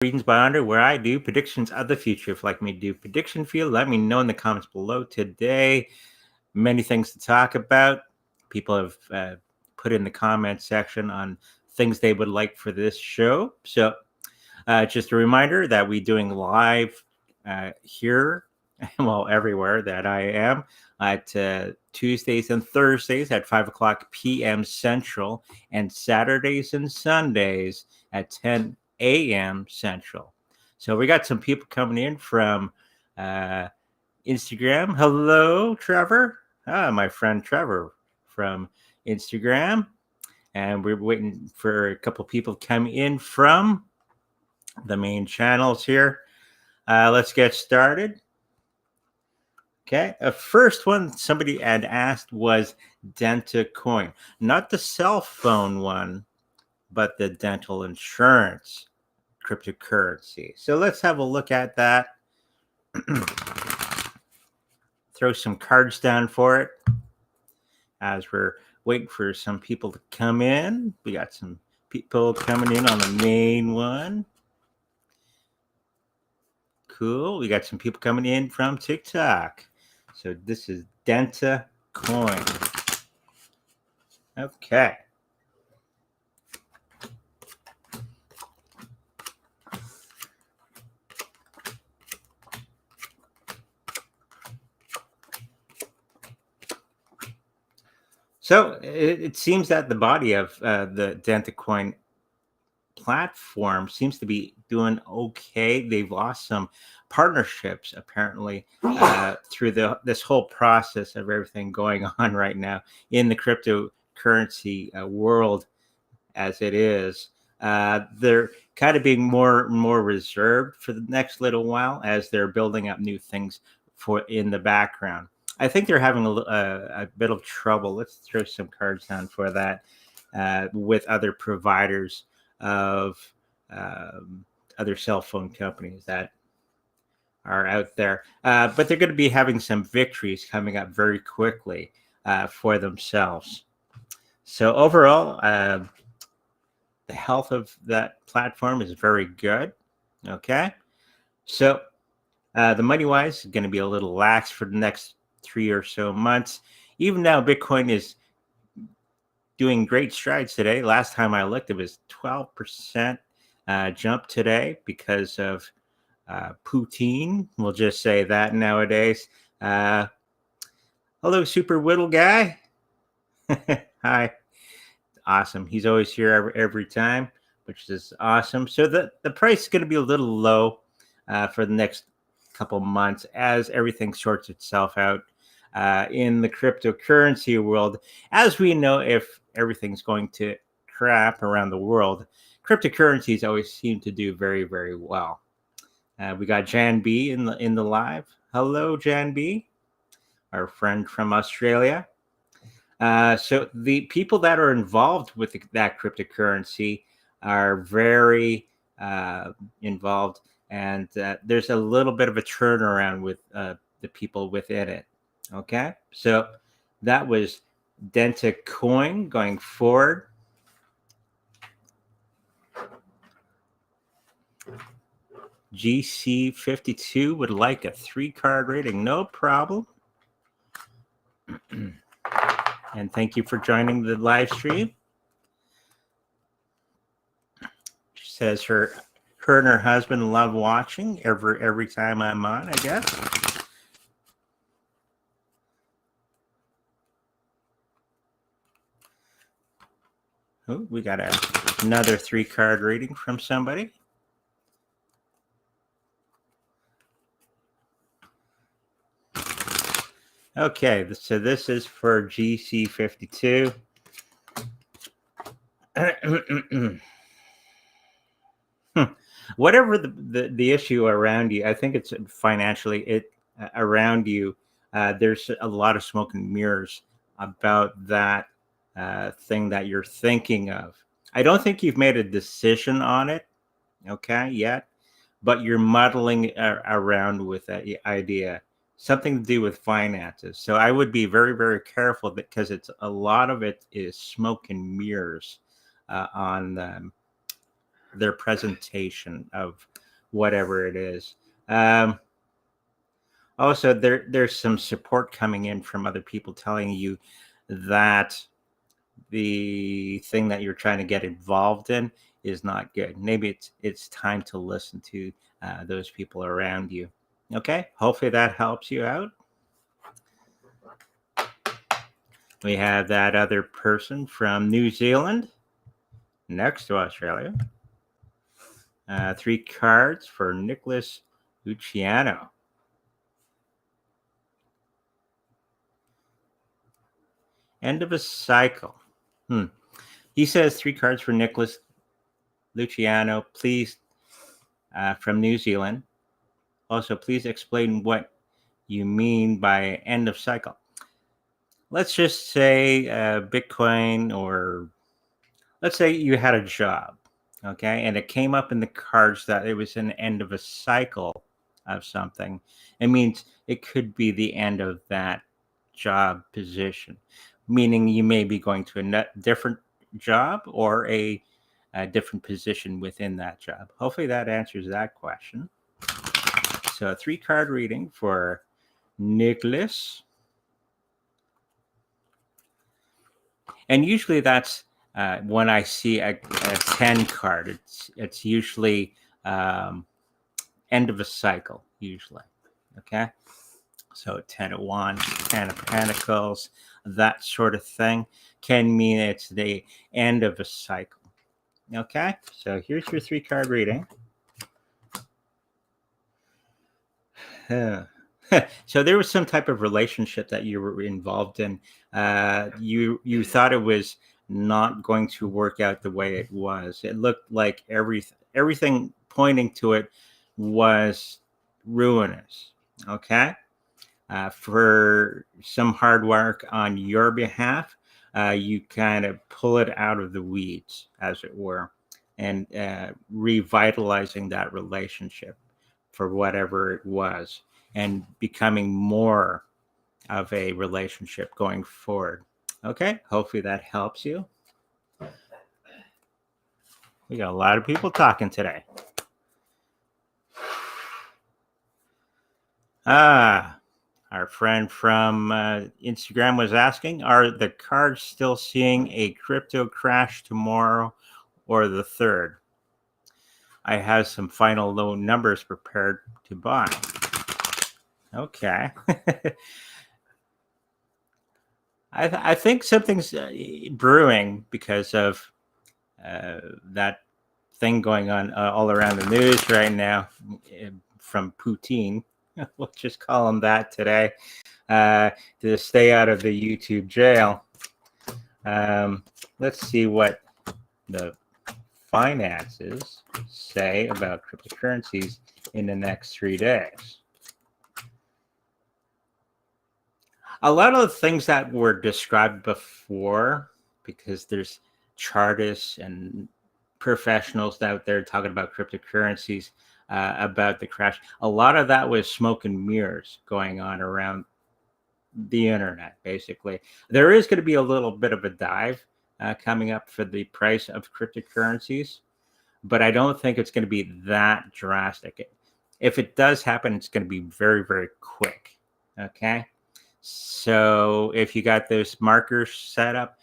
Readings by Under, where I do predictions of the future. If you'd like me to do prediction for you, let me know in the comments below. Today, many things to talk about. People have put in the comment section on things they would like for this show. So just a reminder that we're doing live here, well, everywhere that I am, at Tuesdays and Thursdays at 5 o'clock p.m. Central, and Saturdays and Sundays at 10 a.m. Central. So we got some people coming in from Instagram. Hello, Trevor. My friend Trevor from Instagram. And we're waiting for a couple people to come in from the main channels here. Let's get started. Okay, first one somebody had asked was Denta coin, not the cell phone one, but the dental insurance cryptocurrency. So let's have a look at that. Throw some cards down for it as we're waiting for some people to come in. We got some people coming in on the main one. Cool. We got some people coming in from TikTok. So this is Denta coin. Okay. So it seems that the body of the Denta coin platform seems to be doing okay. They've lost some partnerships apparently through this whole process of everything going on right now in the cryptocurrency world as it is. They're kind of being more reserved for the next little while as they're building up new things for in the background. I think they're having a bit of trouble. Let's throw some cards down for that with other providers of other cell phone companies that are out there. But they're going to be having some victories coming up very quickly for themselves. So overall, the health of that platform is very good. Okay. So the money-wise is going to be a little lax for the next 3 or so months. Even now, Bitcoin is doing great strides today. Last time I looked, it was 12% jump today because of poutine. We'll just say that nowadays. Hello, Super Whittle guy. Hi. Awesome. He's always here every time, which is awesome. So the price is going to be a little low for the next couple months as everything sorts itself out in the cryptocurrency world. As we know, if everything's going to crap around the world, cryptocurrencies always seem to do very, very well. We got Jan B in the live. Hello, Jan B, our friend from Australia. So the people that are involved with that cryptocurrency are very involved, and there's a little bit of a turnaround with the people within it. Okay, so that was Denta coin going forward. GC52 would like a 3-card rating. No problem. And thank you for joining the live stream. She says her and her husband love watching every time I'm on, I guess. Oh, we got another 3-card reading from somebody. Okay, so this is for GC52. Whatever the issue around you, I think it's financially around you. There's a lot of smoke and mirrors about that thing that you're thinking of. I don't think you've made a decision on it, okay, yet, but you're muddling around with that idea. Something to do with finances. So I would be very, very careful because a lot of it is smoke and mirrors on their presentation of whatever it is. Also, there's some support coming in from other people telling you that the thing that you're trying to get involved in is not good. Maybe it's time to listen to those people around you. Okay, hopefully that helps you out. We have that other person from New Zealand next to Australia. 3 cards for Nicholas Luciano. End of a cycle. He says 3 cards for Nicholas Luciano, please, from New Zealand. Also, please explain what you mean by end of cycle. Let's just say Bitcoin, or let's say you had a job, okay, and it came up in the cards that it was an end of a cycle of something. It means it could be the end of that job position, meaning you may be going to a different job or a different position within that job. Hopefully that answers that question. So a 3-card reading for Nicholas. And usually that's when I see a 10 card, it's usually end of a cycle, usually. Okay. So 10 of Wands, 10 of Pentacles, that sort of thing can mean it's the end of a cycle. Okay. So here's your 3-card reading. So there was some type of relationship that you were involved in. You thought it was not going to work out the way it was. It looked like everything pointing to it was ruinous. Okay. For some hard work on your behalf, you kind of pull it out of the weeds, as it were, and revitalizing that relationship for whatever it was, and becoming more of a relationship going forward. Okay, hopefully that helps you. We got a lot of people talking today. Our friend from Instagram was asking, are the cards still seeing a crypto crash tomorrow or the 3rd? I have some final low numbers prepared to buy. Okay. I think something's brewing because of that thing going on all around the news right now from Putin. We'll just call him that today, to stay out of the YouTube jail. Let's see what the finances say about cryptocurrencies in the next 3 days. A lot of the things that were described before, because there's chartists and professionals out there talking about cryptocurrencies, about the crash, a lot of that was smoke and mirrors going on around the internet. Basically, there is going to be a little bit of a dive coming up for the price of cryptocurrencies, but I don't think it's going to be that drastic. If it does happen, it's going to be very, very quick. Okay, so if you got those markers set up,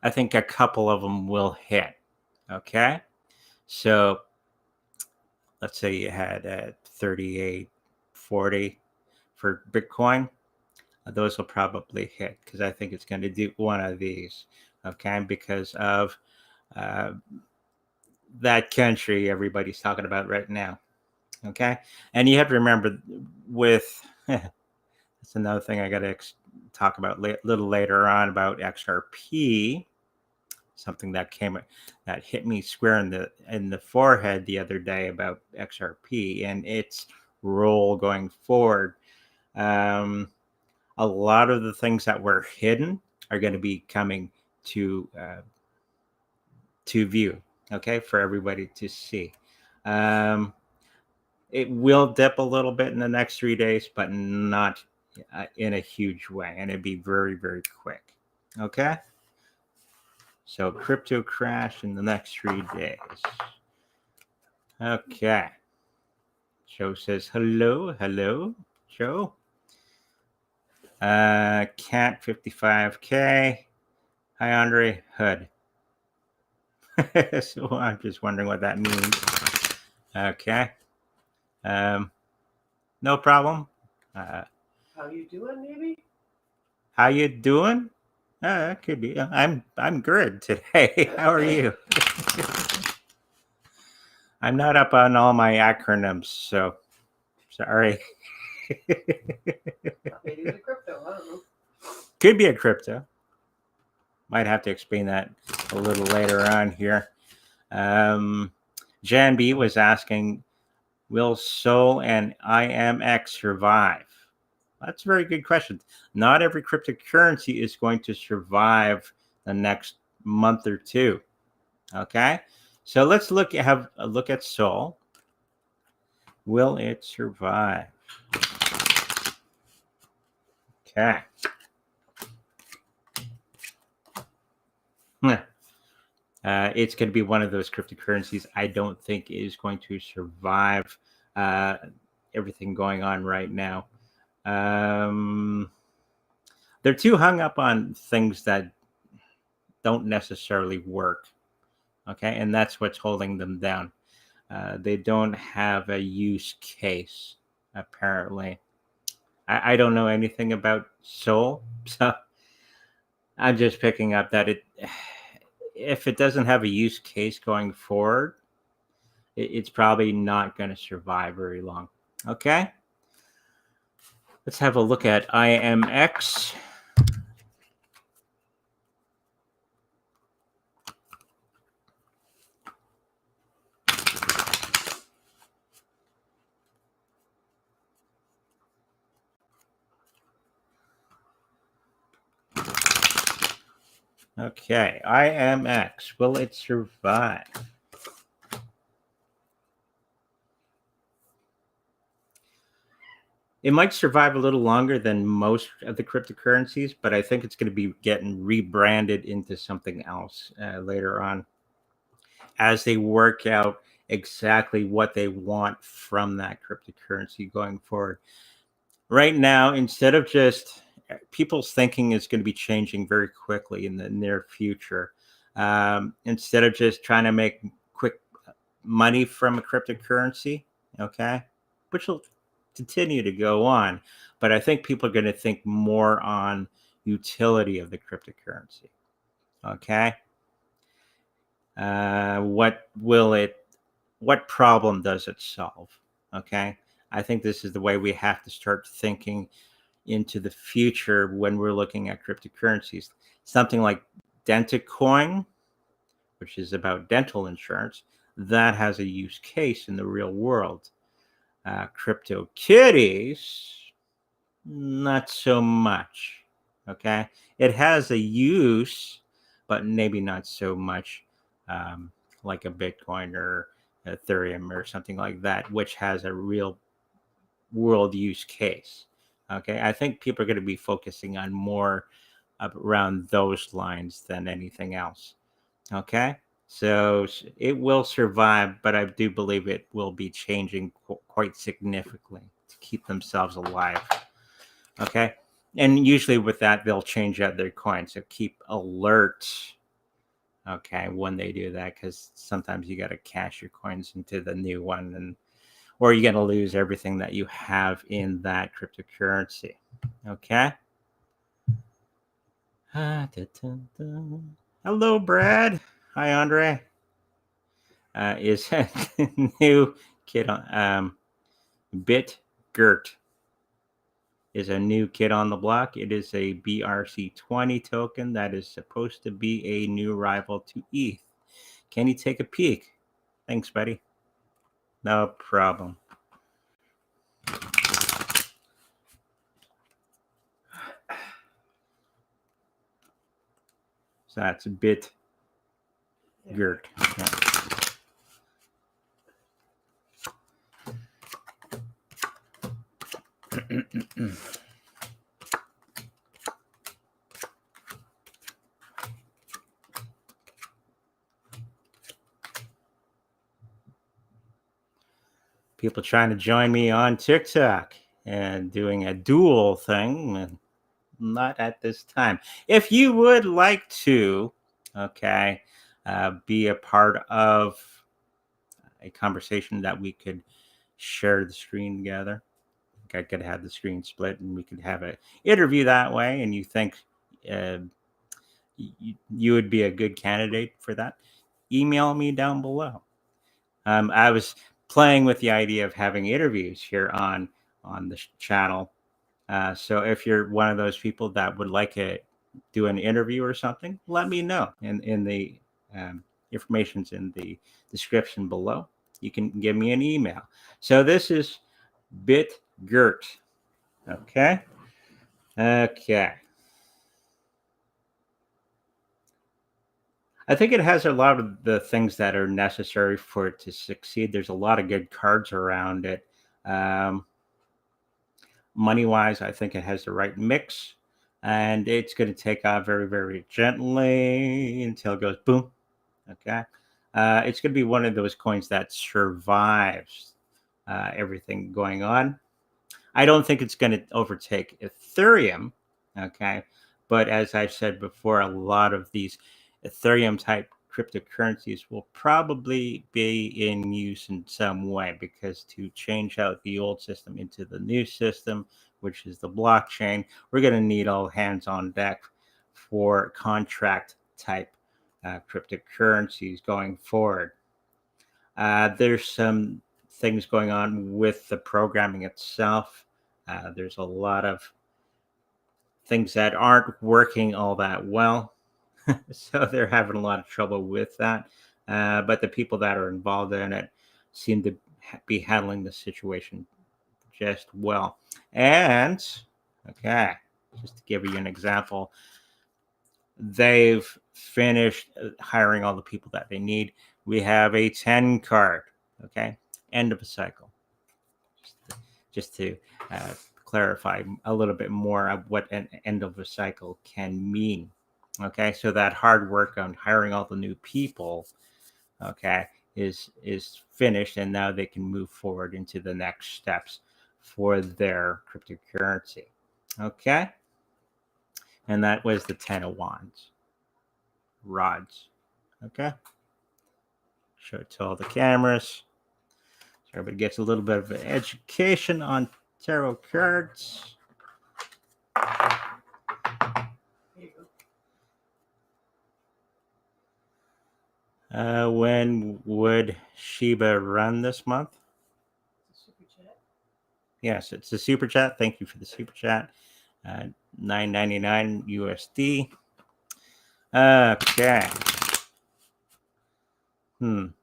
I think a couple of them will hit. Okay, so let's say you had at 38.40 for Bitcoin. Those will probably hit, because I think it's going to do one of these. Okay, because of that country everybody's talking about right now. Okay, and you have to remember with that's another thing I got to talk about a little later on about XRP. Something that hit me square in the forehead the other day about XRP and its role going forward. A lot of the things that were hidden are going to be coming to view. Okay, for everybody to see. It will dip a little bit in the next 3 days, but not in a huge way, and it'd be very, very quick. Okay. So crypto crash in the next 3 days. Okay. Joe says hello, hello, Joe. Cat 55K. Hi, Andre. Hood. So I'm just wondering what that means. Okay. No problem. How you doing, maybe? How you doing? It could be. I'm good today. How are you? I'm not up on all my acronyms, so sorry. Maybe it's a crypto. I don't know. Could be a crypto. Might have to explain that a little later on here. Jan B was asking, will Sol and IMX survive? That's a very good question. Not every cryptocurrency is going to survive the next month or two. Okay, so let's have a look at Sol. Will it survive? Okay. It's going to be one of those cryptocurrencies I don't think is going to survive everything going on right now. They're too hung up on things that don't necessarily work. Okay, and that's what's holding them down. They don't have a use case, apparently. I don't know anything about Sol, so I'm just picking up that if it doesn't have a use case going forward, it's probably not going to survive very long. Okay, let's have a look at IMX. Okay, IMX, will it survive? It might survive a little longer than most of the cryptocurrencies, but I think it's going to be getting rebranded into something else later on as they work out exactly what they want from that cryptocurrency going forward. Right now, instead of just people's thinking is going to be changing very quickly in the near future. Instead of just trying to make quick money from a cryptocurrency, okay, which will continue to go on, but I think people are going to think more on utility of the cryptocurrency. Okay, what problem does it solve? Okay, I think this is the way we have to start thinking into the future when we're looking at cryptocurrencies. Something like Denta coin, which is about dental insurance, that has a use case in the real world. Crypto kitties, not so much. Okay, it has a use, but maybe not so much like a Bitcoin or Ethereum or something like that, which has a real world use case. Okay, I think people are going to be focusing on more around those lines than anything else. Okay, so it will survive, but I do believe it will be changing quite significantly to keep themselves alive. Okay, and usually with that, they'll change out their coins. So keep alert. Okay, when they do that, because sometimes you got to cash your coins into the new one, and or you're going to lose everything that you have in that cryptocurrency. Okay. Hello, Brad. Hi, Andre. Is a new kid on Bitgert is a new kid on the block. It is a BRC20 token that is supposed to be a new rival to ETH. Can you take a peek? Thanks, buddy. No problem. So that's a Bitgert. Yeah. People trying to join me on TikTok and doing a dual thing, and not at this time. If you would like to, okay, be a part of a conversation that we could share the screen together. I could have the screen split and we could have an interview that way. And you think uh, you would be a good candidate for that? Email me down below. I was playing with the idea of having interviews here on the channel. So if you're one of those people that would like to do an interview or something, let me know. In the information's in the description below. You can give me an email. So this is Bitgert. Okay. Okay. I think it has a lot of the things that are necessary for it to succeed. There's a lot of good cards around it. Money wise, I think it has the right mix, and it's going to take off very, very gently until it goes boom. Okay. It's going to be one of those coins that survives everything going on. I don't think it's going to overtake Ethereum. Okay. But as I've said before, a lot of these Ethereum type cryptocurrencies will probably be in use in some way, because to change out the old system into the new system, which is the blockchain, we're going to need all hands on deck for contract type cryptocurrencies going forward. There's some things going on with the programming itself. There's a lot of things that aren't working all that well. So they're having a lot of trouble with that. But the people that are involved in it seem to be handling the situation just well. And, okay, just to give you an example, they've finished hiring all the people that they need. We have a 10 card, okay, end of a cycle. Just to clarify a little bit more of what an end of a cycle can mean. Okay, so that hard work on hiring all the new people, okay, is finished, and now they can move forward into the next steps for their cryptocurrency. Okay, and that was the 10 of wands rods. Okay, show it to all the cameras so everybody gets a little bit of an education on tarot cards. When would Shiba run this month? Super chat. Yes, it's a super chat. Thank you for the super chat. $9.99 USD. Okay. I'm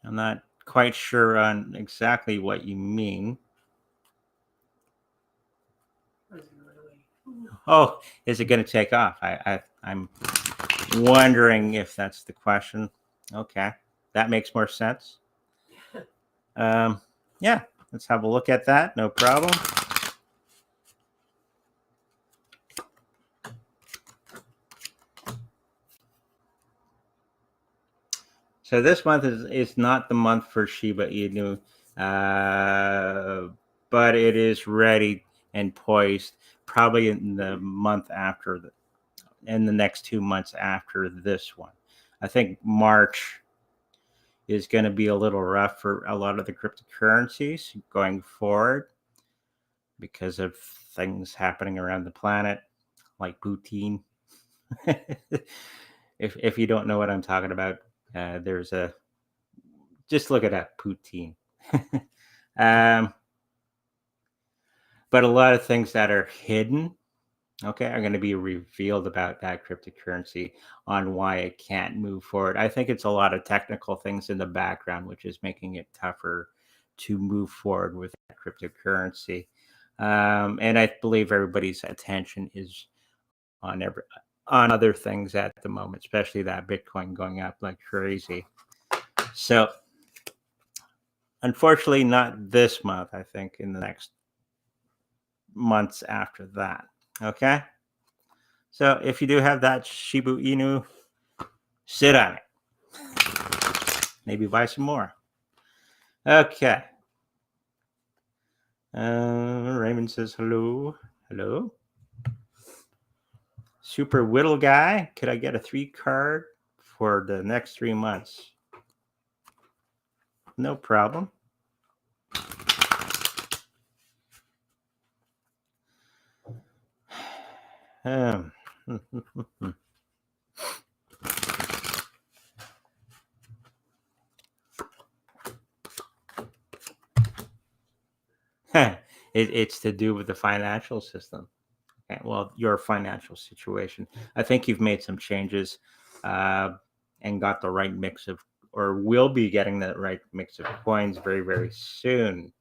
not quite sure on exactly what you mean. Oh, is it going to take off? I'm wondering if that's the question. Okay, that makes more sense. Yeah, let's have a look at that. No problem. So this month is not the month for Shiba Inu, but it is ready and poised probably in the month after, in the next 2 months after this one. I think March is going to be a little rough for a lot of the cryptocurrencies going forward because of things happening around the planet, like Putin. If you don't know what I'm talking about, there's a just look it up, Putin. But a lot of things that are hidden, okay, are going to be revealed about that cryptocurrency on why it can't move forward. I think it's a lot of technical things in the background, which is making it tougher to move forward with that cryptocurrency. And I believe everybody's attention is on other things at the moment, especially that Bitcoin going up like crazy. So unfortunately, not this month. I think in the next months after that. Okay. So if you do have that Shiba Inu, sit on it. Maybe buy some more. Okay. Raymond says hello. Hello. Super Whittle guy. Could I get a 3 card for the next 3 months? No problem. It's to do with the financial system. Okay, well, your financial situation. I think you've made some changes and got the right mix of, or will be getting the right mix of coins very, very soon.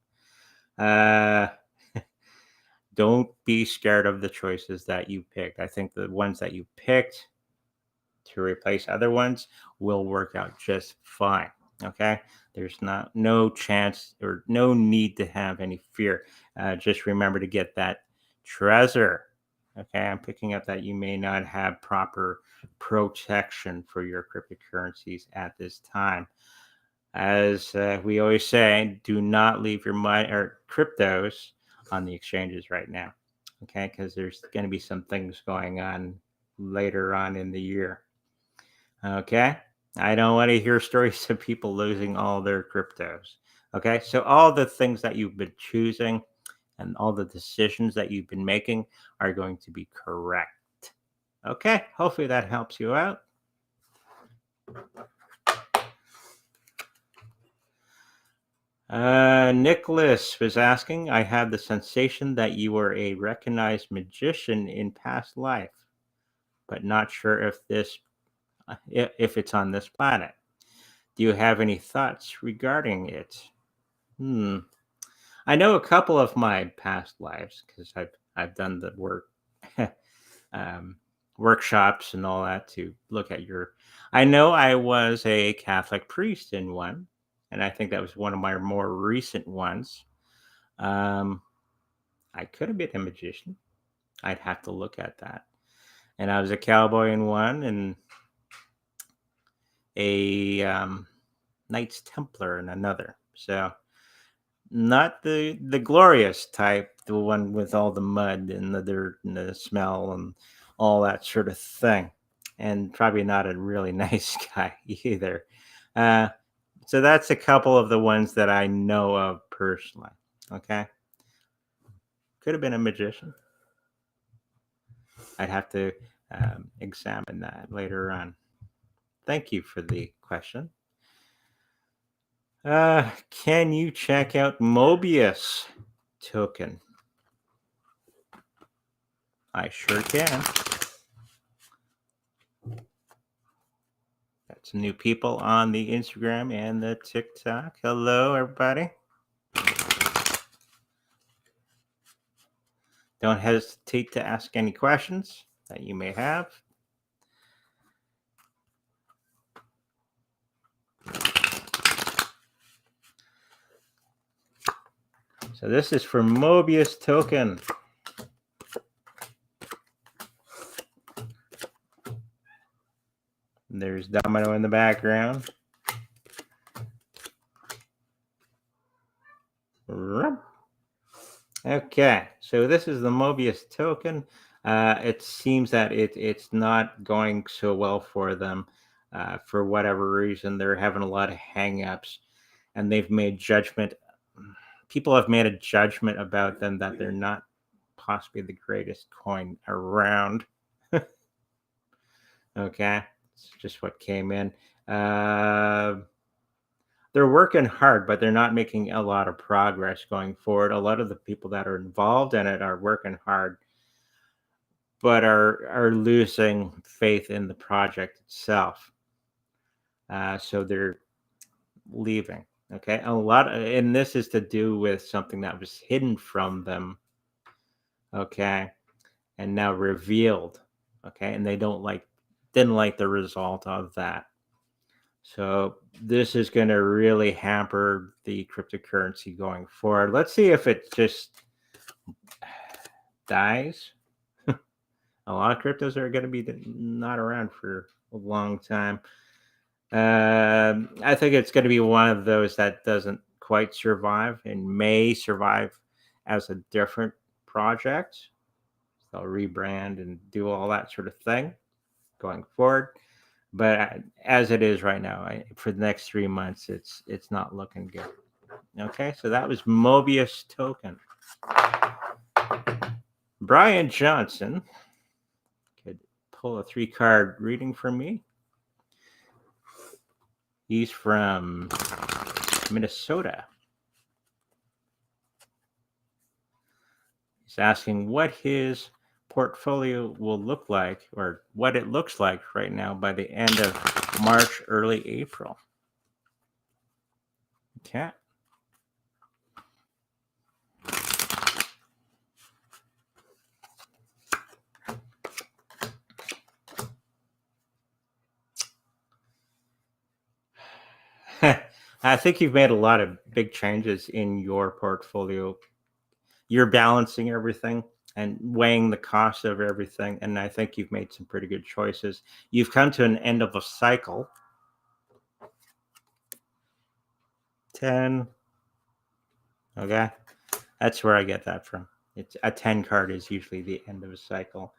Don't be scared of the choices that you picked. I think the ones that you picked to replace other ones will work out just fine. Okay, there's no chance or no need to have any fear. Just remember to get that treasure. Okay, I'm picking up that you may not have proper protection for your cryptocurrencies at this time. As we always say, do not leave your money or cryptos on the exchanges right now. Okay, because there's going to be some things going on later on in the year. Okay. I don't want to hear stories of people losing all their cryptos. Okay. So, all the things that you've been choosing and all the decisions that you've been making are going to be correct. Okay. Hopefully that helps you out. Nicholas was asking, I have the sensation that you were a recognized magician in past life, but not sure if it's on this planet. Do you have any thoughts regarding it? I know a couple of my past lives because I've done the work, um, workshops and all that to look at your. I know I was a Catholic priest in one, and I think that was one of my more recent ones. Um, I could have been a magician. I'd have to look at that. And I was a cowboy in one, and a Knights Templar in another. So not the glorious type, the one with all the mud and the dirt and the smell and all that sort of thing, and probably not a really nice guy either. Uh, so that's a couple of the ones that I know of personally. Okay, could have been a magician. I'd have to examine that later on. Thank you for the question. Can you check out Mobius token? I sure can. Got some new people on the Instagram and the TikTok. Hello, everybody. Don't hesitate to ask any questions that you may have. So this is for Mobius token. There's Domino in the background. Okay, so this is the Mobius token. It seems that it's not going so well for them for whatever reason. They're having a lot of hang-ups, and they've made judgment. People have made a judgment about them that they're not possibly the greatest coin around. Okay, it's just what came in. They're working hard, but they're not making a lot of progress going forward. A lot of the people that are involved in it are working hard, but are losing faith in the project itself. So they're leaving. Okay, and this is to do with something that was hidden from them. Okay, and now revealed. Okay, and they didn't like the result of that. So this is going to really hamper the cryptocurrency going forward. Let's see if it just dies. A lot of cryptos are going to be not around for a long time. I think it's going to be one of those that doesn't quite survive and may survive as a different project. They'll rebrand and do all that sort of thing going forward. But as it is right now, for the next 3 months, it's not looking good. Okay, so that was Mobius token. Brian Johnson could pull a 3-card reading for me. He's from Minnesota. He's asking what his portfolio will look like, or what it looks like right now by the end of March, early April. Okay. I think you've made a lot of big changes in your portfolio. You're balancing everything and weighing the cost of everything, and I think you've made some pretty good choices. You've come to an end of a cycle. 10. Okay, that's where I get that from. It's a 10 card is usually the end of a cycle,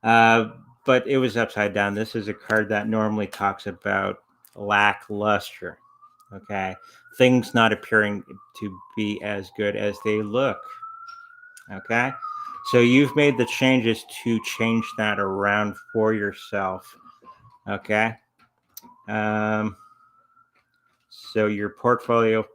but it was upside down. This is a card that normally talks about lackluster. Okay, things not appearing to be as good as they look. Okay, so you've made the changes to change that around for yourself. Okay, so your portfolio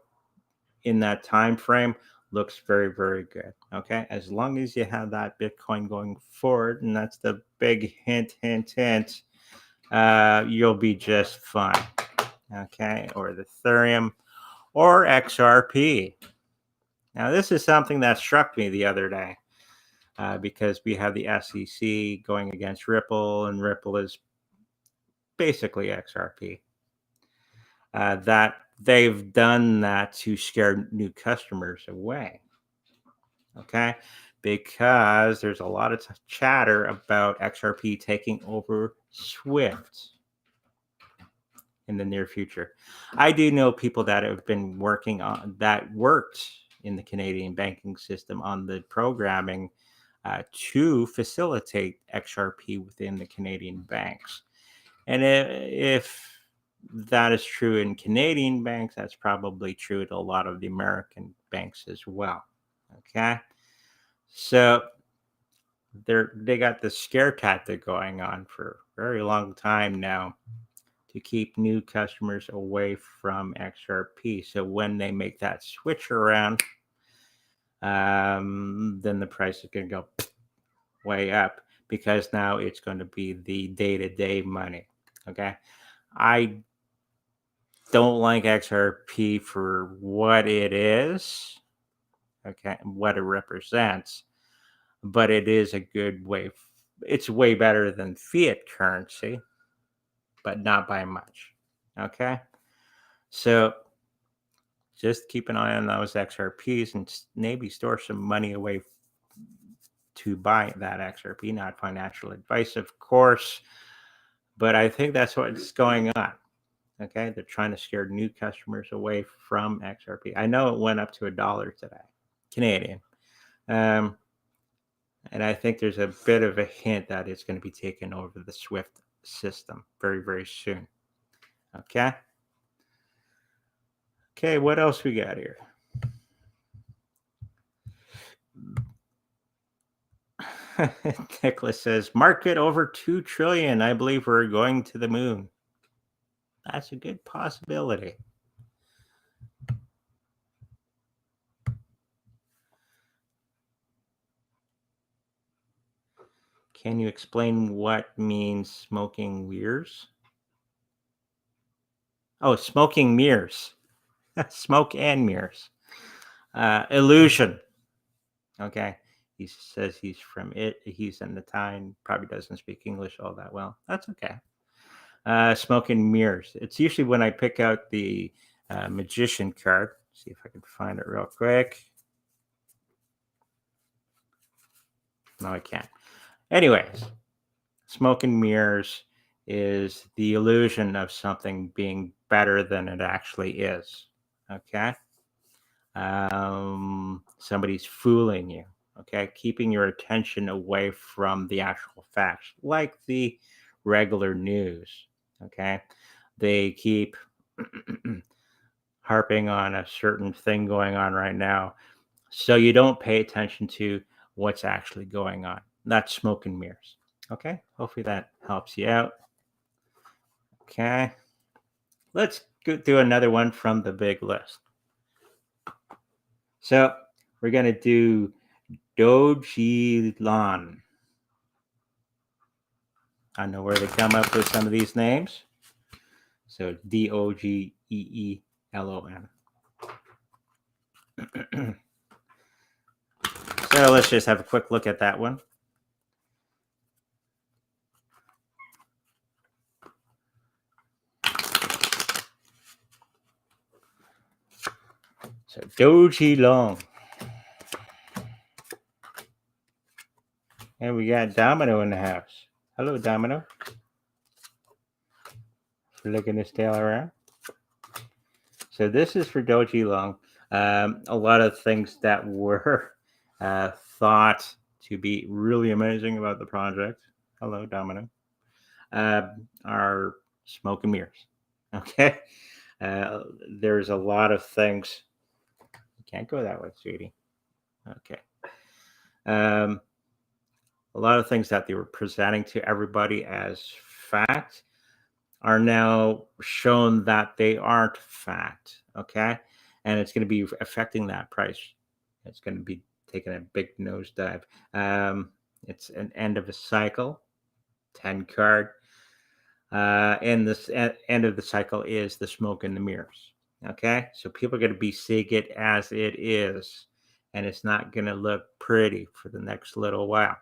in that time frame looks very, very good. Okay, as long as you have that Bitcoin going forward, and that's the big hint, you'll be just fine. Okay, or the Ethereum or XRP. Now, this is something that struck me the other day because we have the SEC going against Ripple, and Ripple is basically XRP. That they've done that to scare new customers away. Okay, because there's a lot of chatter about XRP taking over Swift in the near future. I do know people that have been worked in the Canadian banking system on the programming to facilitate XRP within the Canadian banks. And if that is true in Canadian banks, that's probably true to a lot of the American banks as well. Okay, so they got the scare tactic going on for a very long time now to keep new customers away from XRP. So when they make that switch around, then the price is going to go way up because now it's going to be the day-to-day money. Okay, I don't like XRP for what it is, okay, what it represents, but it is a good way. It's way better than fiat currency, but not by much. Okay, so just keep an eye on those XRPs and maybe store some money away to buy that XRP. Not financial advice, of course, but I think that's what's going on. Okay, they're trying to scare new customers away from XRP. I know it went up to $1 today, Canadian. And I think there's a bit of a hint that it's going to be taken over the Swift system very, very soon. Okay. Okay, what else we got here? Nicholas says, market over 2 trillion. I believe we're going to the moon. That's a good possibility. Can you explain what means smoking mirrors? Oh, smoking mirrors. Smoke and mirrors. Illusion. Okay. He says he's from it. He's in the time. Probably doesn't speak English all that well. That's okay. Smoke and mirrors. It's usually when I pick out the magician card. See if I can find it real quick. No, I can't. Anyways, smoke and mirrors is the illusion of something being better than it actually is. Okay. somebody's fooling you. Okay, keeping your attention away from the actual facts, like the regular news. Okay, they keep harping on a certain thing going on right now, so you don't pay attention to what's actually going on. That's smoke and mirrors. Okay, hopefully that helps you out. Okay, let's go do another one from the big list. So we're going to do dogelon. I know where they come up with some of these names. So Dogeelon. So let's just have a quick look at that one. So dogelon. And we got Domino in the house. Hello, Domino. Looking to stay around. So this is for dogelon. A lot of things that were thought to be really amazing about the project. Hello, Domino. Are smoke and mirrors. Okay. There's a lot of things. You can't go that way, sweetie. Okay. A lot of things that they were presenting to everybody as fact are now shown that they aren't fact. Okay. And it's going to be affecting that price. It's going to be taking a big nosedive. It's an end of a cycle, 10 card. And this end of the cycle is the smoke and the mirrors. Okay. So people are going to be seeing it as it is. And it's not going to look pretty for the next little while.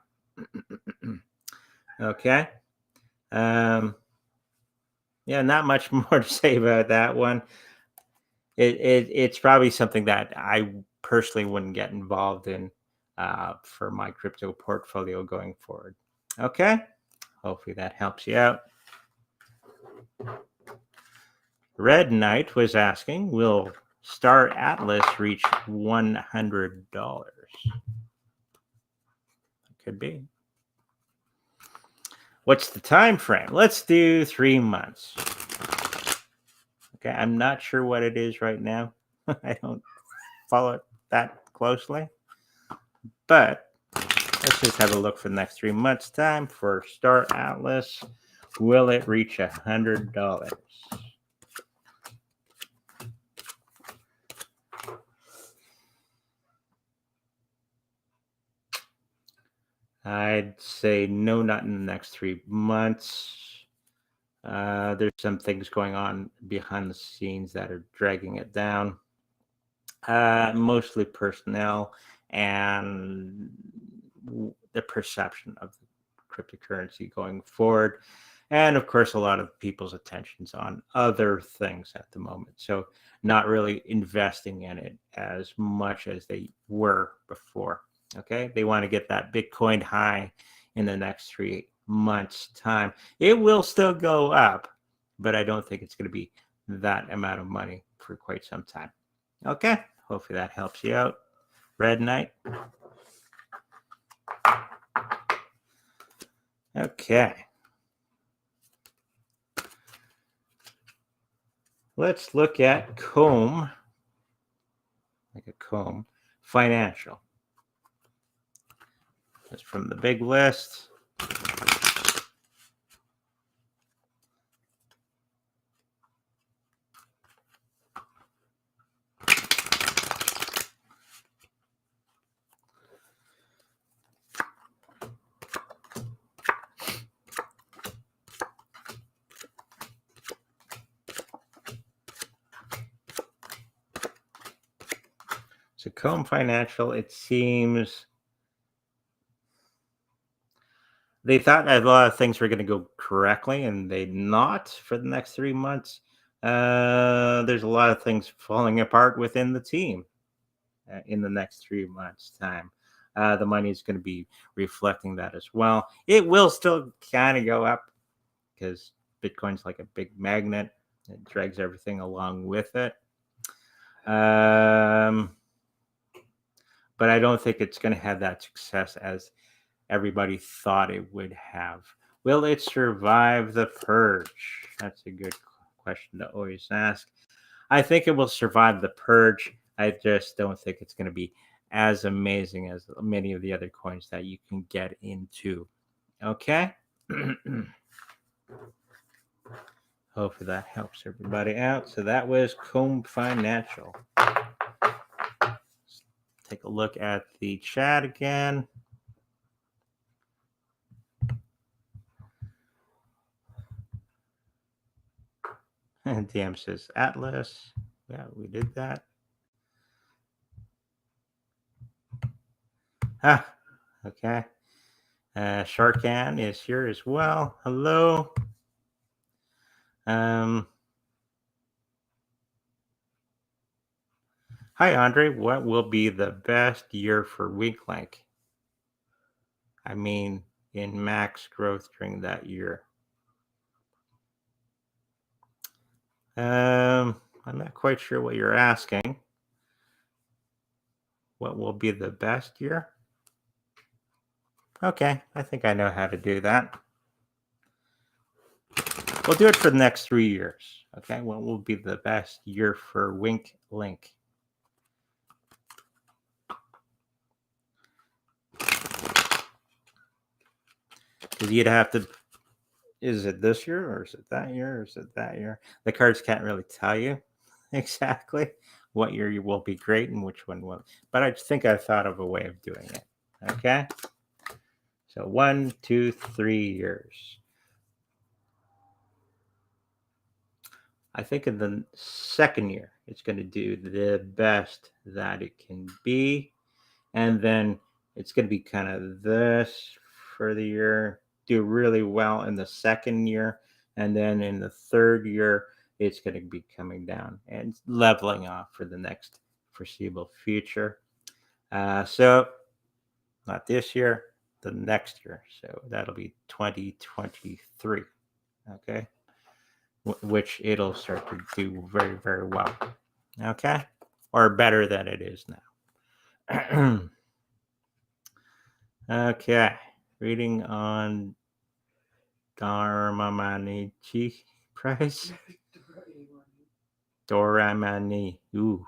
Okay. Yeah, not much more to say about that one. It's probably something that I personally wouldn't get involved in for my crypto portfolio going forward. Okay. Hopefully that helps you out. Red Knight was asking, will Star Atlas reach $100? Could be. What's the time frame? Let's do 3 months. Okay, I'm not sure what it is right now. I don't follow it that closely. But let's just have a look for the next 3 months' time for Star Atlas. Will it reach $100? I'd say no, not in the next 3 months. There's some things going on behind the scenes that are dragging it down. Mostly personnel and the perception of cryptocurrency going forward. And of course, a lot of people's attention's on other things at the moment. So not really investing in it as much as they were before. Okay. They want to get that Bitcoin high in the next 3 months' time. It will still go up, but I don't think it's going to be that amount of money for quite some time. Okay. Hopefully that helps you out. Red Knight. Okay. Let's look at Comb, like a comb, financial. That's from the big list. So Comb Financial, it seems they thought a lot of things were going to go correctly, and they not for the next 3 months. There's a lot of things falling apart within the team in the next 3 months' time. The money is going to be reflecting that as well. It will still kind of go up because Bitcoin's like a big magnet. It drags everything along with it. but I don't think it's going to have that success as everybody thought it would have. Will it survive the purge? That's a good question to always ask. I think it will survive the purge. I just don't think it's going to be as amazing as many of the other coins that you can get into. Okay? Hopefully that helps everybody out. So that was Comb Financial. Take a look at the chat again. And DM says Atlas. Yeah, we did that. Ah, okay. Sharkan is here as well. Hello. Hi, Andre. What will be the best year for WINklink? I mean, in max growth during that year. I'm not quite sure what you're asking. What will be the best year? Okay, I think I know how to do that. We'll do it for the next 3 years. Okay, what will be the best year for WINklink? Because you'd have to, is it this year or is it that year or is it that year? The cards can't really tell you exactly what year you will be great and which one won't. But I think I thought of a way of doing it. Okay. So 1, 2, 3 years. I think in the second year, it's going to do the best that it can be. And then it's going to be kind of this for the year, do really well in the second year. And then in the third year, it's going to be coming down and leveling off for the next foreseeable future. So not this year, the next year. So that'll be 2023. Okay. Which it'll start to do very, very well. Okay. Or better than it is now. Okay. Reading on Dharmamanichi price. Doraemon. Ooh.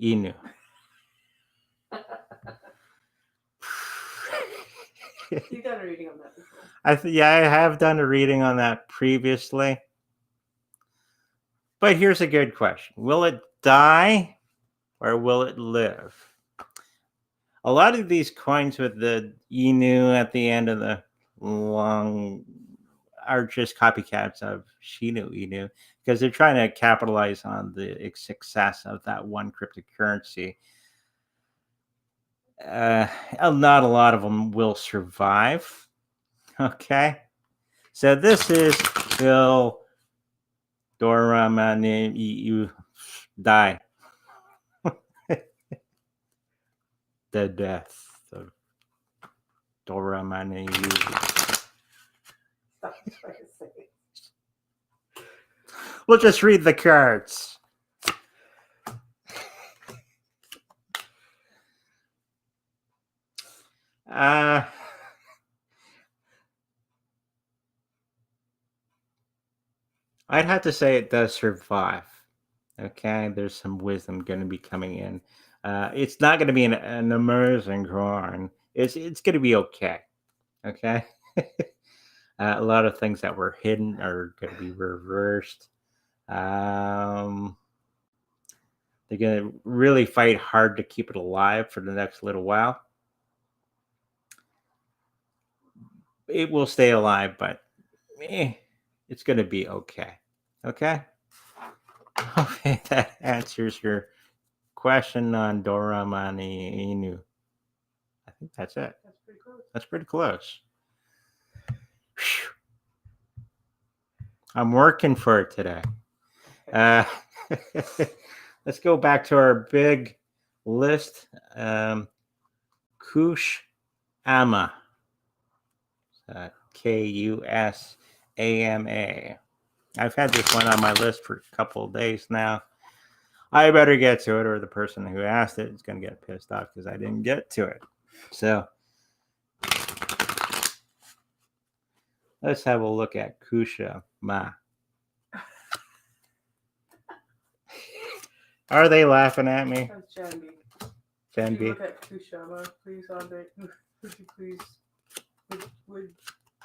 Inu. You've done a reading on that before. Yeah, I have done a reading on that previously. But here's a good question. Will it die or will it live? A lot of these coins with the Inu at the end of the long are just copycats of Shinu Inu because they're trying to capitalize on the success of that one cryptocurrency. Not a lot of them will survive. Okay. So this is will Doraemon you die. The death of Doraemon. We'll just read the cards. I'd have to say it does survive. Okay, there's some wisdom going to be coming in. It's not going to be an amazing coin. It's going to be okay. Okay. A lot of things that were hidden are going to be reversed. They're going to really fight hard to keep it alive for the next little while. It will stay alive, but it's going to be okay. Okay. Okay, that answers your question on Doraemon Inu. I think that's it. That's pretty close. That's pretty close. Whew. I'm working for it today. Let's go back to our big list. Kusama. Kusama. I've had this one on my list for a couple of days now. I better get to it, or the person who asked it is going to get pissed off because I didn't get to it. So let's have a look at Kusama. Are they laughing at me? That's Janby. Jan If you B. look at Kusama, please, Andre, would you please,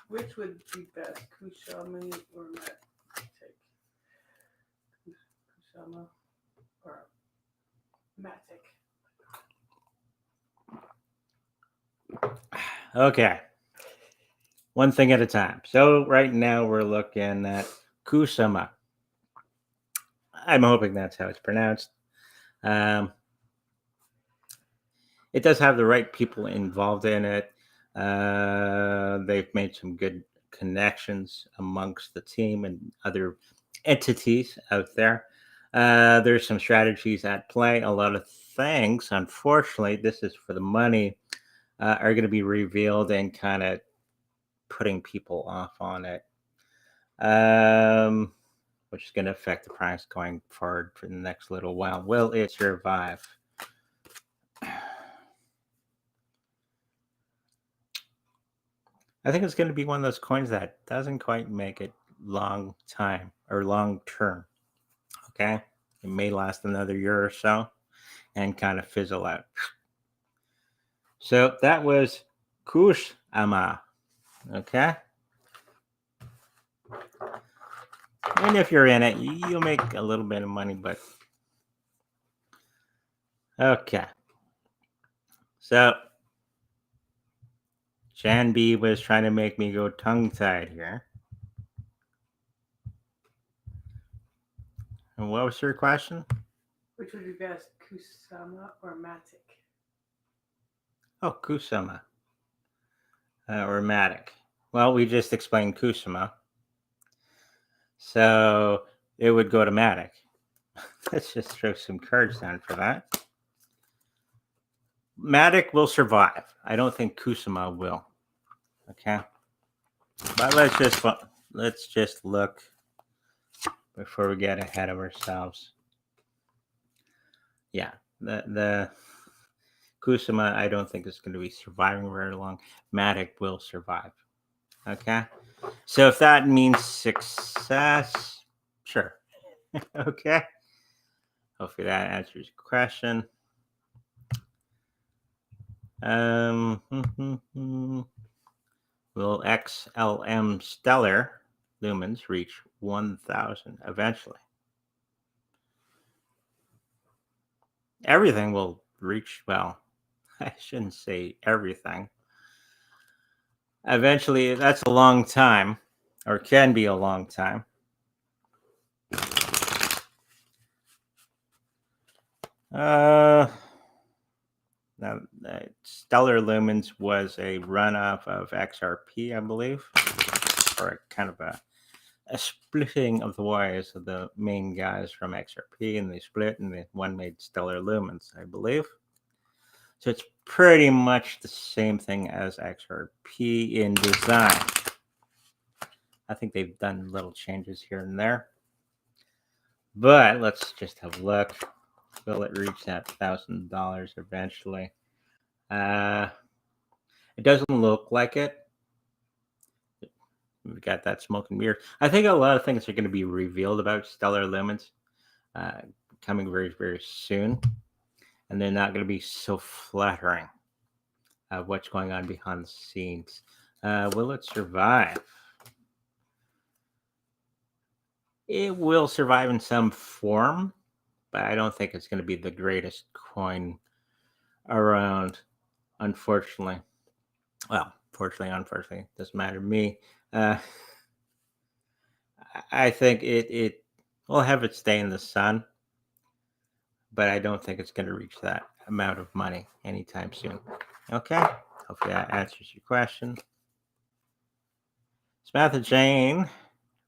which would be best, Kusama or Matic? Kusama or Matic? Okay. One thing at a time. So right now we're looking at Kusama. I'm hoping that's how it's pronounced. It does have the right people involved in it. They've made some good connections amongst the team and other entities out there. There's some strategies at play. A lot of things, unfortunately, this is for the money, are going to be revealed and kind of putting people off on it, which is going to affect the price going forward for the next little while. Will it survive? I think it's going to be one of those coins that doesn't quite make it long time or long term. Okay. It may last another year or so and kind of fizzle out. So that was Kusama. Okay. And if you're in it, you'll make a little bit of money, but okay. So Jan B was trying to make me go tongue-tied here. And what was your question? Which would be best, Kusama or Matic? Oh, Kusama. Or Matic. Well, we just explained Kusama. So it would go to Matic. Let's just throw some cards down for that. Matic will survive. I don't think Kusama will. Okay. But let's just look before we get ahead of ourselves. Yeah, the Kusama, I don't think is going to be surviving very long. Matic will survive. Okay. So if that means success, sure. Okay. Hopefully that answers your question. Will XLM Stellar Lumens reach 1,000 eventually? Everything will reach, well, I shouldn't say everything. Eventually, that's a long time, or can be a long time. Now, Stellar Lumens was a runoff of XRP, I believe, or a kind of a splitting of the wires of the main guys from XRP, and they split, and the one made Stellar Lumens, I believe. So it's pretty much the same thing as XRP in design. I think they've done little changes here and there. But let's just have a look. Will it reach that $1,000 eventually? It doesn't look like it. We've got that smoke and mirror. I think a lot of things are going to be revealed about Stellar Lumens coming very, very soon. And they're not going to be so flattering of what's going on behind the scenes. Will it survive? It will survive in some form, but I don't think it's going to be the greatest coin around, unfortunately. Well, fortunately, unfortunately, doesn't matter to me. I think it will have its day in the sun, but I don't think it's going to reach that amount of money anytime soon. Okay, hopefully that answers your question. Samantha Jane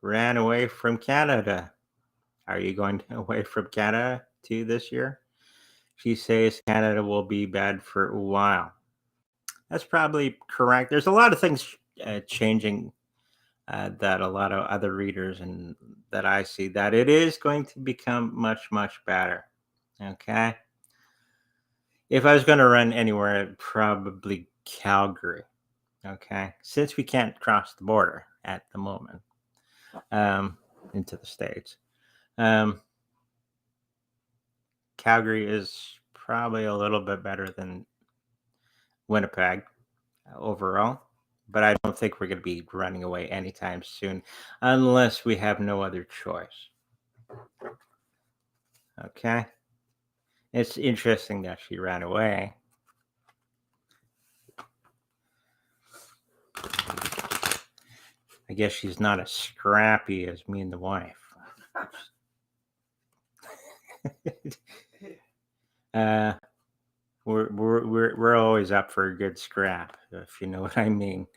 ran away from Canada. Are you going away from Canada too this year? She says Canada will be bad for a while. That's probably correct. There's a lot of things changing that a lot of other readers and that I see, that it is going to become much, much better. Okay. If I was going to run anywhere, probably Calgary. Okay. Since we can't cross the border at the moment into the States. Calgary is probably a little bit better than Winnipeg overall, but I don't think we're going to be running away anytime soon unless we have no other choice. Okay. It's interesting that she ran away. I guess she's not as scrappy as me and the wife. We're always up for a good scrap, if you know what I mean.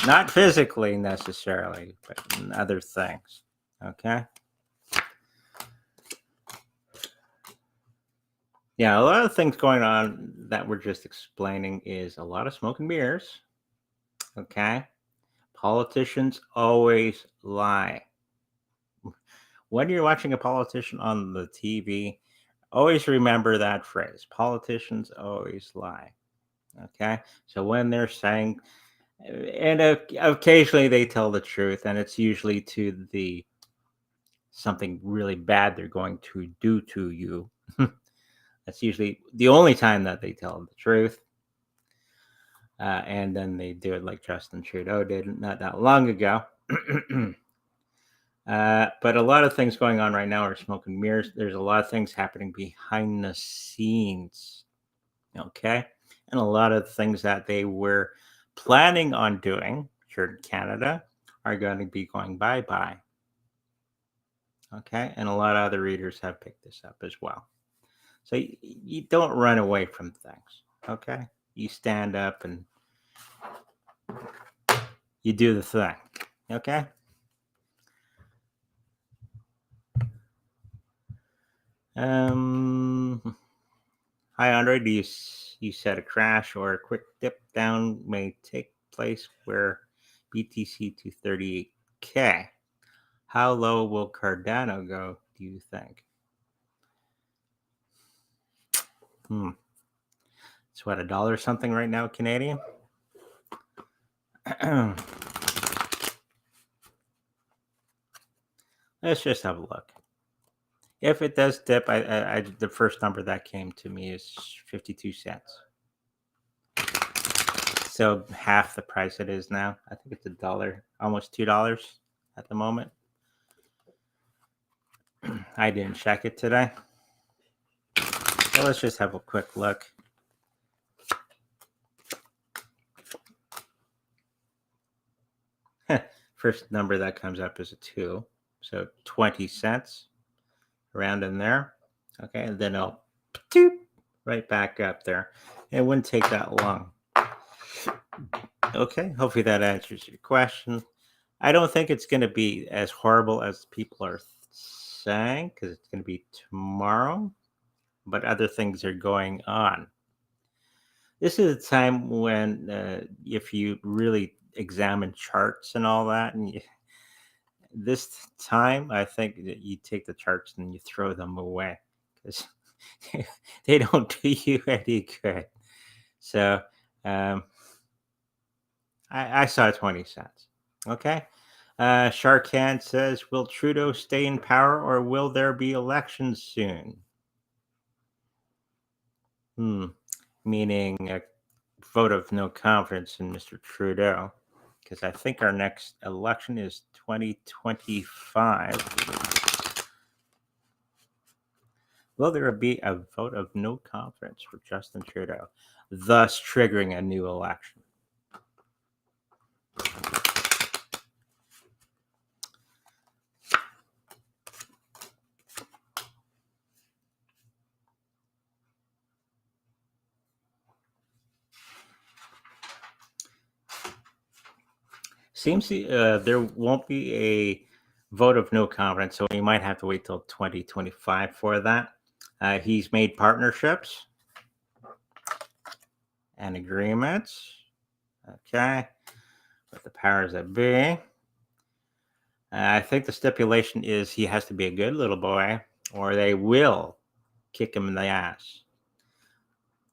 Not physically necessarily, but in other things. Okay. Yeah, a lot of things going on that we're just explaining is a lot of smoke and mirrors. Okay. Politicians always lie. When you're watching a politician on the TV, always remember that phrase. Politicians always lie. Okay. So when they're saying, and occasionally they tell the truth, and it's usually to the something really bad they're going to do to you. That's usually the only time that they tell the truth. And then they do it like Justin Trudeau did not that long ago. But a lot of things going on right now are smoke and mirrors. There's a lot of things happening behind the scenes. Okay. And a lot of things that they were planning on doing here in Canada are going to be going bye-bye. Okay. And a lot of other readers have picked this up as well. So you don't run away from things. Okay. You stand up and you do the thing. Okay. Hi, Andre. Do you said a crash or a quick dip down may take place where BTC to 38K. How low will Cardano go, do you think? It's what, $1 something right now, Canadian? Let's just have a look. If it does dip, I the first number that came to me is 52 cents. So half the price it is now. I think it's $1, almost $2 at the moment. I didn't check it today. So let's just have a quick look. First number that comes up is a 2. So 20 cents around in there. Okay, and then I'll right back up there. It wouldn't take that long. Okay, hopefully that answers your question. I don't think it's going to be as horrible as people are saying because it's going to be tomorrow, but other things are going on. This is a time when if you really examine charts and all that, and this time I think that you take the charts and you throw them away because they don't do you any good. So I saw 20 cents. Okay. Sharkan says, will Trudeau stay in power or will there be elections soon? Meaning a vote of no confidence in Mr. Trudeau, because I think our next election is 2025. Will there be a vote of no confidence for Justin Trudeau, thus triggering a new election? Seems there won't be a vote of no confidence, so we might have to wait till 2025 for that. He's made partnerships and agreements, okay, with the powers that be. I think the stipulation is he has to be a good little boy, or they will kick him in the ass.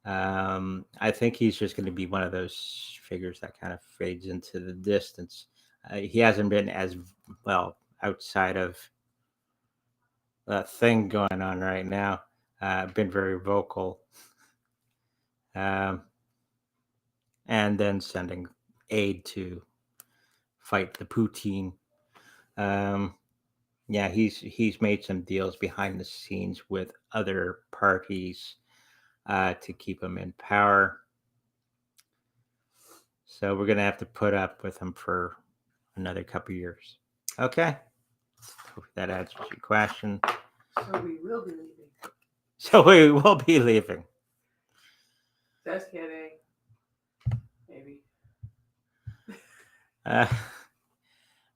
I think he's just going to be one of those figures that kind of fades into the distance. He hasn't been as well outside of the thing going on right now. Been very vocal. And then sending aid to fight the Putin. Yeah, he's made some deals behind the scenes with other parties to keep him in power. So we're gonna have to put up with him for another couple years. Okay. Hope that answers your question. So we will be leaving. So we will be leaving. Just kidding. Maybe.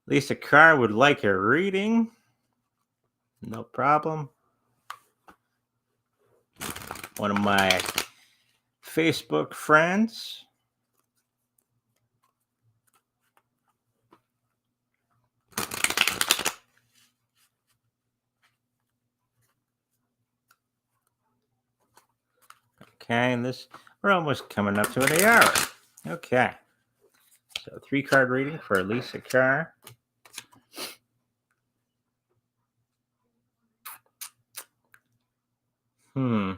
Lisa Carr would like a reading. No problem. One of my Facebook friends. Okay, and we're almost coming up to an hour. Okay. So 3-card reading for Lisa Carr. Okay,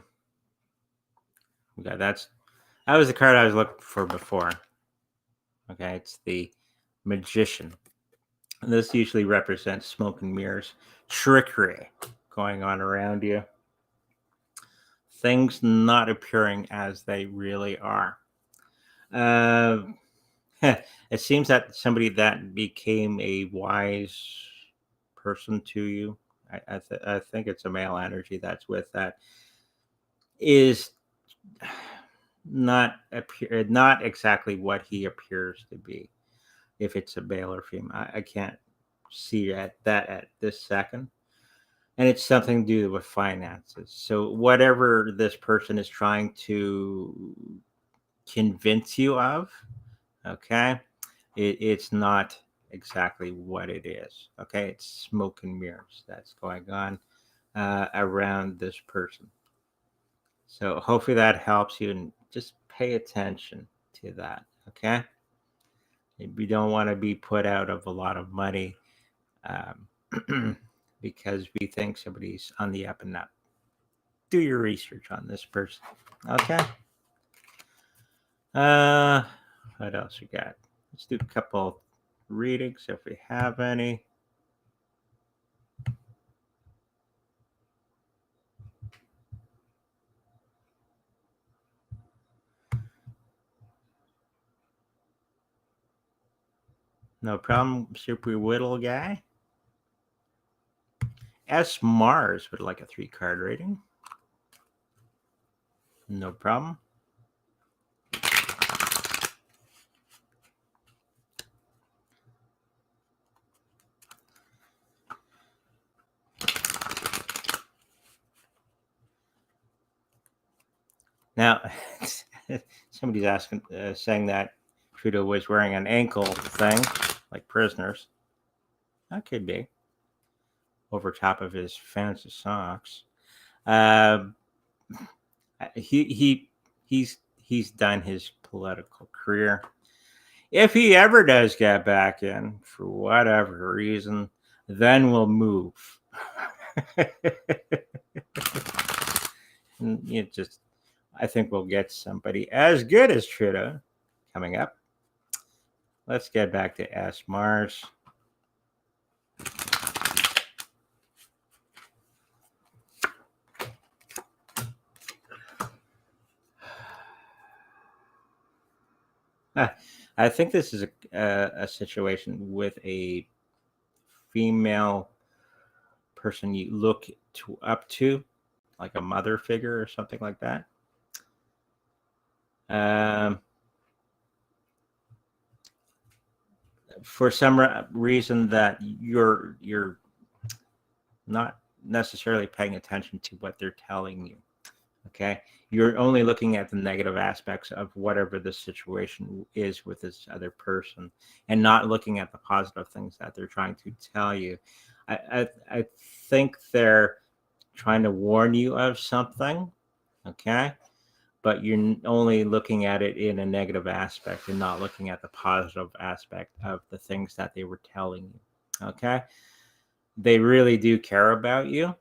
that was the card I was looking for before. Okay, it's the Magician. And this usually represents smoke and mirrors, trickery going on around you. Things not appearing as they really are. It seems that somebody that became a wise person to you, I think it's a male energy that's with that, is not exactly what he appears to be. If it's a male or female, I can't see that at this second. And it's something to do with finances. So whatever this person is trying to convince you of, okay, it's not exactly what it is. Okay, it's smoke and mirrors that's going on around this person. So hopefully that helps you, and just pay attention to that. Okay, we don't want to be put out of a lot of money because we think somebody's on the up and up. Do your research on this person. Okay. What else we got? Let's do a couple readings if we have any. No problem, Super Whittle guy. S. Mars would like a 3-card rating. No problem. Now, somebody's asking, saying that Trudeau was wearing an ankle thing, like prisoners. That could be over top of his fancy socks. He's done his political career. If he ever does get back in for whatever reason, then we'll move. I think we'll get somebody as good as Trudeau coming up. Let's get back to S. Mars. I think this is a situation with a female person you look up to, like a mother figure or something like that. For some reason that you're not necessarily paying attention to what they're telling you. Okay, you're only looking at the negative aspects of whatever the situation is with this other person, and not looking at the positive things that they're trying to tell you. I think they're trying to warn you of something, okay? But you're only looking at it in a negative aspect and not looking at the positive aspect of the things that they were telling you, okay? They really do care about you,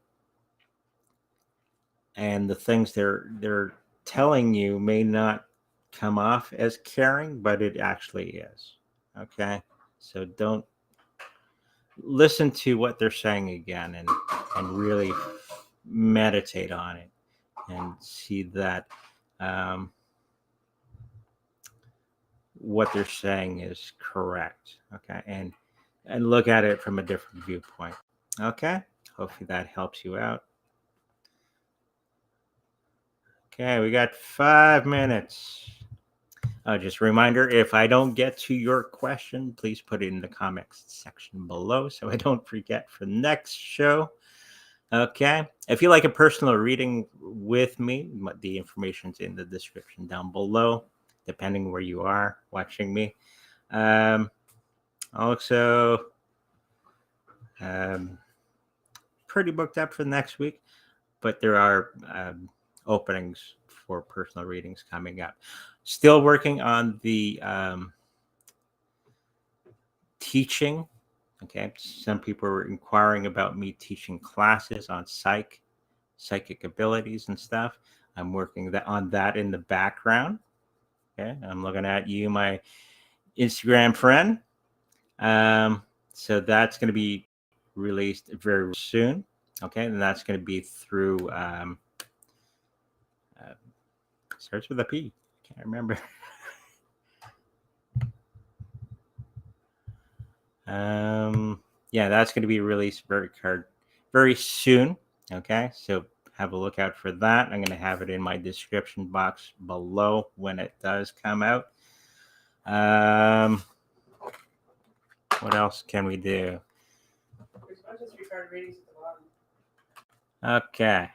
and the things they're telling you may not come off as caring, but it actually is, okay? So don't listen to what they're saying again, and really meditate on it and see that um, what they're saying is correct, okay? And look at it from a different viewpoint, okay? Hopefully that helps you out. Okay, we got 5 minutes. Just a reminder, if I don't get to your question, please put it in the comments section below so I don't forget for the next show. Okay. If you like a personal reading with me, the information's in the description down below, depending where you are watching me. Also, pretty booked up for the next week, but there are openings for personal readings coming up. Still working on the teaching. Okay, some people were inquiring about me teaching classes on psychic abilities and stuff. I'm working on that in the background. Okay, I'm looking at you, my Instagram friend. So that's going to be released very soon. Okay, and that's going to be through starts with a P. Can't remember. Yeah, that's going to be released very soon. Okay, so have a look out for that. I'm going to have it in my description box below when it does come out. What else can we do? Okay.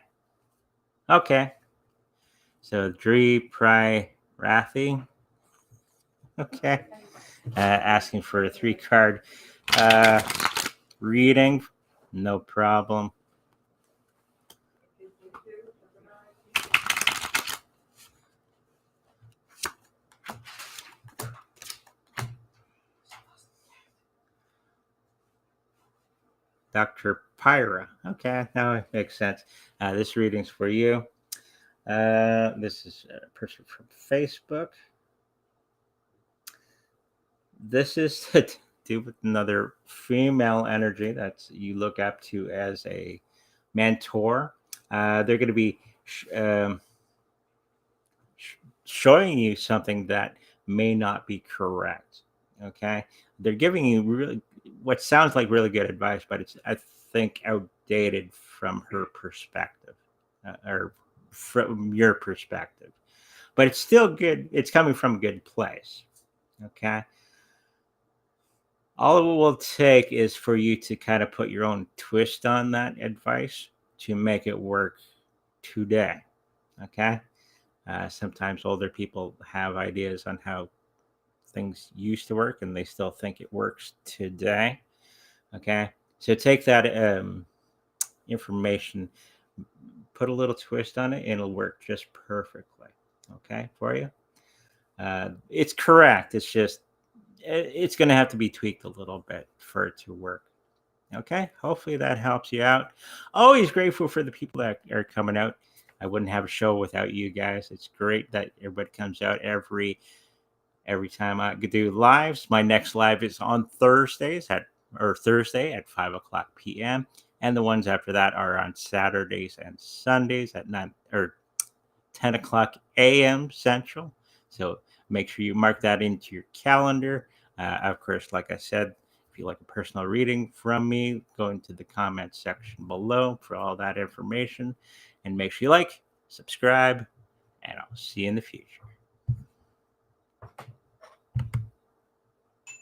So Dree Pry Rathi. Okay. Asking for a 3-card reading. No problem. Dr. Pyra. Okay, now it makes sense. This reading's for you. This is a person from Facebook. This is to do with another female energy that you look up to as a mentor. They're going to be showing you something that may not be correct. Okay, they're giving you really what sounds like really good advice, but it's, I think, outdated from her perspective, or from your perspective. But it's still good. It's coming from a good place. Okay. All it will take is for you to kind of put your own twist on that advice to make it work today. Okay. Sometimes older people have ideas on how things used to work and they still think it works today. Okay. So take that information, put a little twist on it, and it'll work just perfectly. Okay. For you. It's correct. It's just, it's going to have to be tweaked a little bit for it to work. Okay. Hopefully that helps you out. Always grateful for the people that are coming out. I wouldn't have a show without you guys. It's great that everybody comes out every time I do lives. My next live is on Thursday at 5:00 p.m. And the ones after that are on Saturdays and Sundays at 10:00 a.m. Central. So make sure you mark that into your calendar. Of course, like I said, if you like a personal reading from me, go into the comments section below for all that information. And make sure you like, subscribe, and I'll see you in the future.